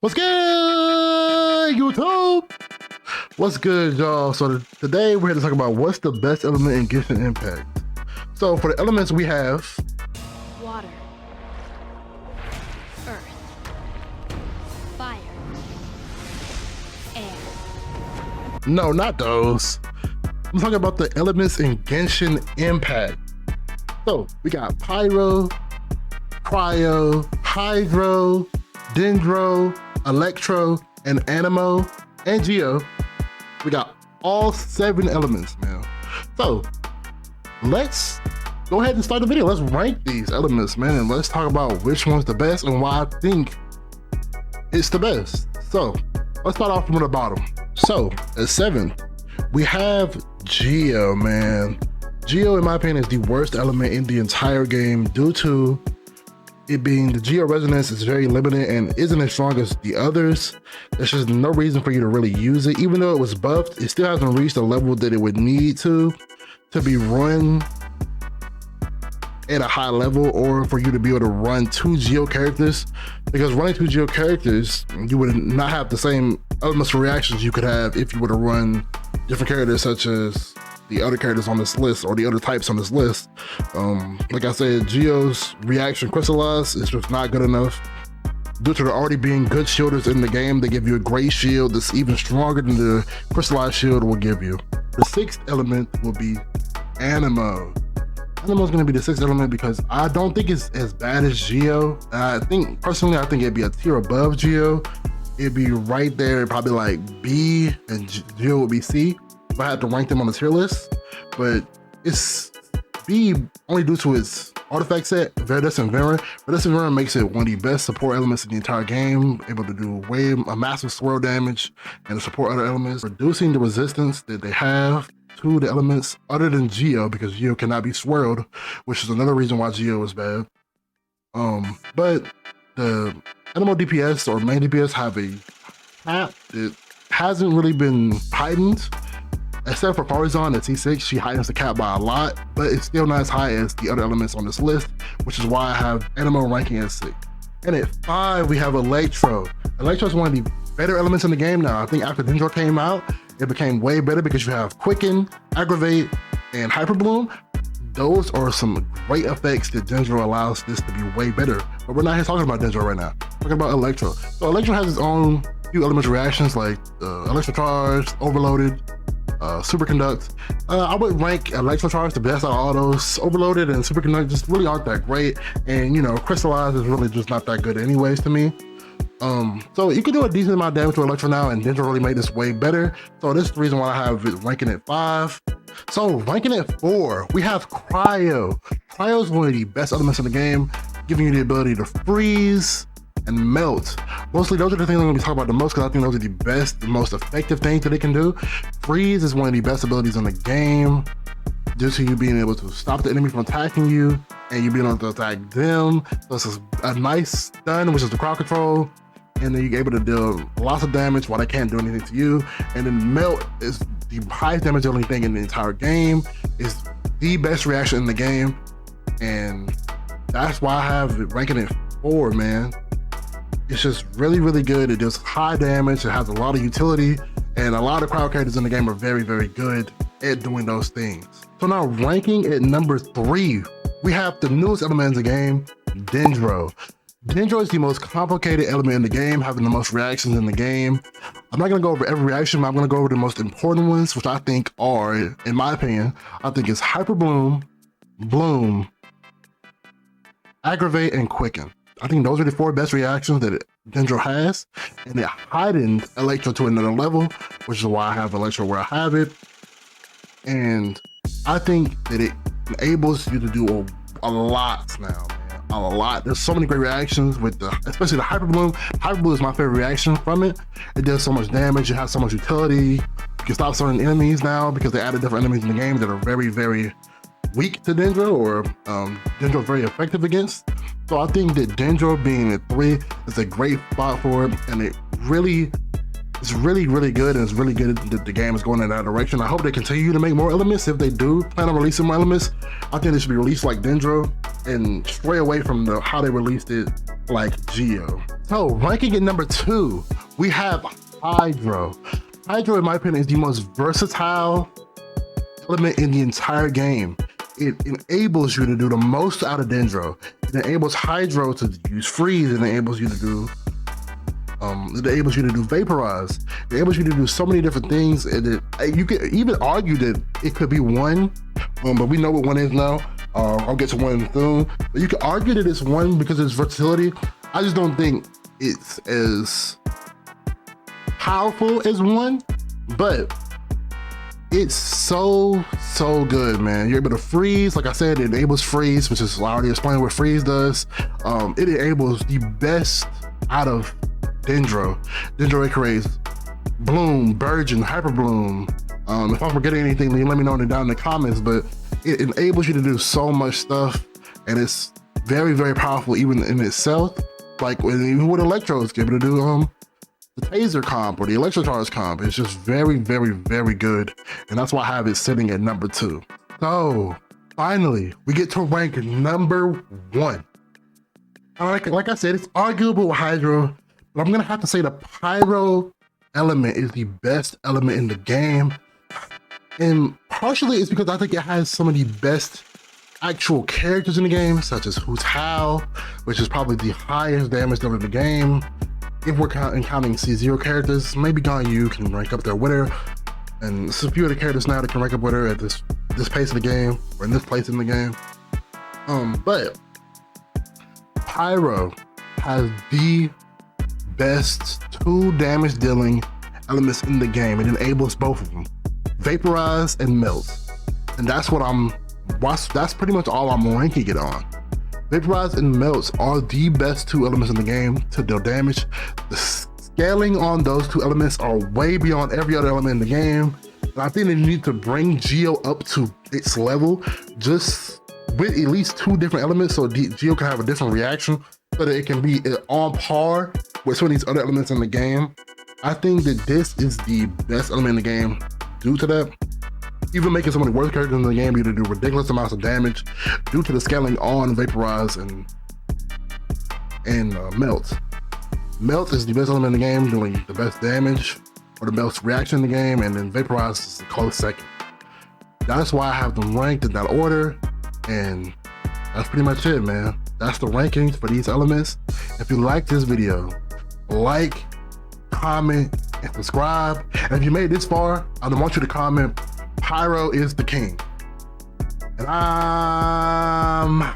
What's good, YouTube? What's good, y'all? So today we're here to talk about what's the best element in Genshin Impact. So for the elements we have water, earth, fire, air. No, not those. I'm talking about the elements in Genshin Impact. So we got Pyro, Cryo, Hydro, Dendro, Electro, and Anemo, and Geo. We got all 7 elements, man. So let's go ahead and start the video. Let's rank these elements, man, and let's talk about which one's the best and why I think it's the best. So let's start off from the bottom. So at 7, we have Geo, man. Geo, in my opinion, is the worst element in the entire game due to it being the Geo resonance is very limited and isn't as strong as the others. There's just no reason for you to really use it. Even though it was buffed, it still hasn't reached the level that it would need to be run at a high level, or for you to be able to run 2 Geo characters. Because running 2 Geo characters, you would not have the same elements or reactions you could have if you were to run different characters such as the other characters on this list or the other types on this list. Like I said, Geo's reaction crystallize is just not good enough. Due to there already being good shielders in the game, they give you a great shield that's even stronger than the crystallized shield will give you. The 6th element will be Anemo. Anemo is going to be the 6th element because I don't think it's as bad as Geo. Personally, I think it'd be a tier above Geo. It'd be right there, probably like B, and Geo would be C if I had to rank them on the tier list. But it's B only due to its artifact set, Verdescent Verin. Verdescent Verin makes it one of the best support elements in the entire game, able to do a massive swirl damage and to support other elements, reducing the resistance that they have to the elements other than Geo, because Geo cannot be swirled, which is another reason why Geo is bad. But the Anemo DPS or main DPS have a cap that hasn't really been heightened. Except for Farazan at T6, she heightens the cap by a lot, but it's still not as high as the other elements on this list, which is why I have Anemo ranking at 6. And at 5, we have Electro. Electro is one of the better elements in the game now. I think after Dendro came out, it became way better because you have Quicken, Aggravate, and Hyper Bloom. Those are some great effects that Dendro allows this to be way better. But we're not here talking about Dendro right now. We're talking about Electro. So Electro has its own few elemental reactions like Electro Charge, Overloaded, Superconduct. I would rank Electro Charge the best out of all those. Overloaded and Superconduct just really aren't that great, and you know, Crystallize is really just not that good anyways to me. So you can do a decent amount of damage to Electro now, and Dendro really made this way better. So this is the reason why I have it ranking at 5. So ranking at 4, we have Cryo. Cryo is one of the best elements in the game, giving you the ability to freeze and melt. Mostly those are the things I'm going to be talking about the most, because I think those are the best, the most effective things that it can do. Freeze is one of the best abilities in the game, due to you being able to stop the enemy from attacking you and you being able to attack them. So it's a nice stun, which is the crowd control, and then you're able to deal lots of damage while they can't do anything to you. And then melt is the highest damage dealing thing in the entire game. It's the best reaction in the game, and that's why I have it ranking at 4, man. It's just really, really good. It does high damage. It has a lot of utility, and a lot of crowd characters in the game are very, very good at doing those things. So now ranking at number 3, we have the newest element in the game, Dendro. Dendro is the most complicated element in the game, having the most reactions in the game. I'm not gonna go over every reaction, but I'm gonna go over the most important ones, which I think are, in my opinion, I think it's Hyper Bloom, Bloom, Aggravate, and Quicken. I think those are the 4 best reactions that Dendro has, and it heightened Electro to another level, which is why I have Electro where I have it. And I think that it enables you to do a lot now, man, a lot. There's so many great reactions with especially the Hyper Bloom. Hyper Bloom is my favorite reaction from it. It does so much damage, it has so much utility. You can stop certain enemies now because they added different enemies in the game that are very, very weak to Dendro, or Dendro very effective against. So I think that Dendro being at 3 is a great spot for it, and it's really, really good, and it's really good that the game is going in that direction. I hope they continue to make more elements. If they do plan on releasing more elements, I think they should be released like Dendro and stray away from how they released it like Geo. So ranking at number 2, we have Hydro. Hydro, in my opinion, is the most versatile element in the entire game. It enables you to do the most out of Dendro. It enables Hydro to use freeze. It enables you to do vaporize. It enables you to do so many different things. And you could even argue that it could be 1, but we know what 1 is now. I'll get to 1 soon. But you could argue that it's 1 because of its versatility. I just don't think it's as powerful as 1, but it's so good, man. You're able to freeze. Like I said, it enables freeze, which is I already explained what freeze does. It enables the best out of Dendro. Dendro, it creates bloom, burgeon, hyper bloom. If I'm forgetting anything, then let me know down in the comments, but it enables you to do so much stuff, and it's very, very powerful even in itself. Like even with Electro, it's able to do the taser comp or the electro charge comp. It's just very, very, very good, and that's why I have it sitting at number 2. So finally, we get to rank number 1. Like I said, it's arguable with Hydro, but I'm gonna have to say the Pyro element is the best element in the game, and partially it's because I think it has some of the best actual characters in the game, such as Who's How, which is probably the highest damage dealer in the game. If we're counting C0 characters, maybe Ganyu can rank up there with her, and there's a few other characters now that can rank up with her at this pace of the game, or in this place in the game. But Pyro has the best 2 damage dealing elements in the game. It enables both of them, vaporize and melt, and that's pretty much all I'm ranking it on. Vaporize and melts are the best 2 elements in the game to deal damage. The scaling on those 2 elements are way beyond every other element in the game, and I think they need to bring Geo up to its level, just with at least 2 different elements, so Geo can have a different reaction, so that it can be on par with some of these other elements in the game. I think that this is the best element in the game due to that. Even making some of the worst characters in the game be able to do ridiculous amounts of damage due to the scaling on vaporize and melt. Melt is the best element in the game, doing the best damage or the best reaction in the game, and then vaporize is a close second. That's why I have them ranked in that order, and that's pretty much it, man. That's the rankings for these elements. If you like this video, like, comment, and subscribe. And if you made it this far, I want you to comment, Pyro is the king. And I'm